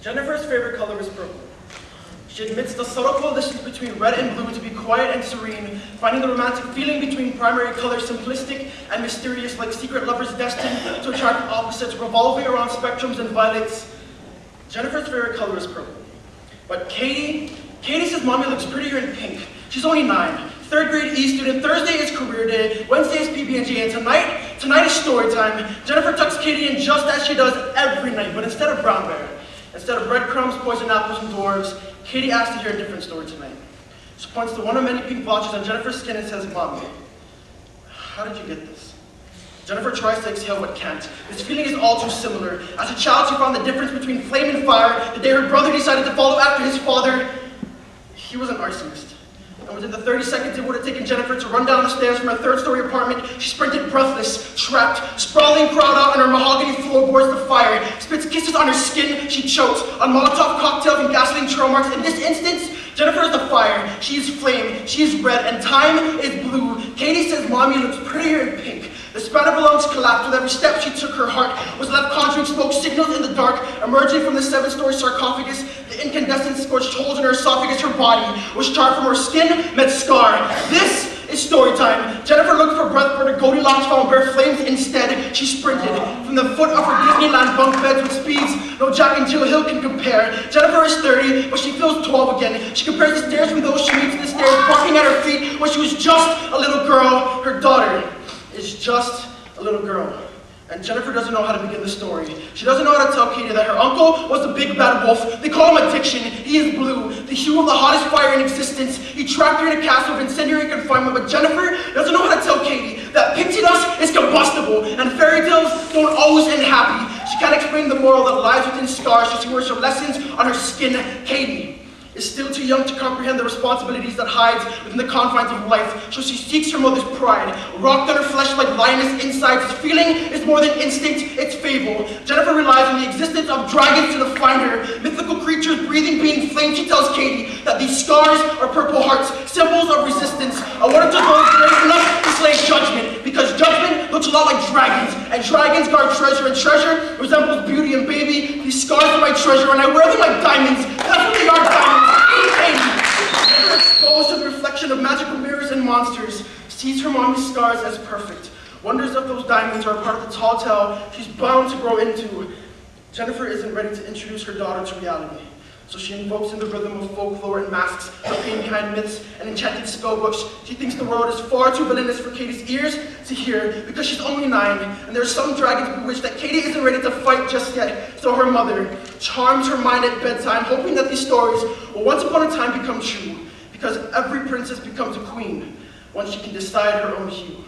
Jennifer's favorite color is purple. She admits the subtle coalitions between red and blue to be quiet and serene, finding the romantic feeling between primary colors simplistic and mysterious, like secret lovers destined to attract opposites revolving around spectrums and violets. Jennifer's favorite color is purple. But Katie says mommy looks prettier in pink. She's only 9. 3rd grade E student. Thursday is career day. Wednesday is PB&J, and tonight is story time. Jennifer tucks Katie in just as she does every night, but instead of brown bear, instead of breadcrumbs, poison apples, and dwarves, Katie asks to hear a different story tonight. She points to one of many pink blotches on Jennifer's skin and says, "Mommy, how did you get this?" Jennifer tries to exhale but can't. This feeling is all too similar. As a child, she found the difference between flame and fire the day her brother decided to follow after his father. He was an arsonist. And within the 30 seconds it would have taken Jennifer to run down the stairs from her 3rd-story apartment, she sprinted breathless, trapped, sprawling crowd out on her mahogany floorboards to fire, spits kisses on her skin, she chokes, on Molotov cocktails and gasoline trail marks. In this instance, Jennifer is the fire, she is flame, she is red, and time is blue. Katie says mommy looks prettier in pink. The span of her lungs collapsed with every step she took. Her heart was left conjuring smoke signals in the dark, emerging from the 7-story sarcophagus. The incandescent scorched holes in her esophagus. Her body was charred from her skin, met scar. This is story time. Jennifer looked for breath, but her Goldilocks found bare flames instead. She sprinted from the foot of her Disneyland bunk beds with speeds no Jack and Jill Hill can compare. Jennifer is 30, but she feels 12 again. She compares the stairs from those she meets to the stairs barking at her feet when she was just a little girl. Her daughter is just a little girl. And Jennifer doesn't know how to begin the story. She doesn't know how to tell Katie that her uncle was the big bad wolf. They call him Addiction. He is blue, the hue of the hottest fire in existence. He trapped her in a castle of incendiary confinement, but Jennifer doesn't know how to tell Katie that pixie dust is combustible and fairy tales don't always end happy. She can't explain the moral that lies within scars, so she wears her lessons on her skin. Katie is still too young to comprehend the responsibilities that hides within the confines of life, so she seeks her mother's pride. Rocked on her flesh like lioness insides, this feeling is more than instinct, it's fable. Jennifer relies on the existence of dragons to define her, mythical creatures breathing being flame. She tells Katie that these scars are purple hearts, symbols of resistance. I wanted to go brave enough to slay judgment, because judgment looks a lot like dragons, and dragons guard treasure, and treasure resembles beauty. And baby, these scars are my treasure, and I wear them like diamonds. That's what they are, diamonds. Never exposed to the reflection of magical mirrors and monsters, sees her mommy's scars as perfect, wonders if those diamonds are a part of the tall tale she's bound to grow into. Jennifer isn't ready to introduce her daughter to reality, so she invokes in the rhythm of folklore and masks the pain behind myths and enchanted spellbooks. She thinks the world is far too villainous for Katie's ears to hear, because she's only 9, and there are some dragons bewitched that Katie isn't ready to fight just yet. So her mother charms her mind at bedtime, hoping that these stories will once upon a time become true, because every princess becomes a queen once she can decide her own hue.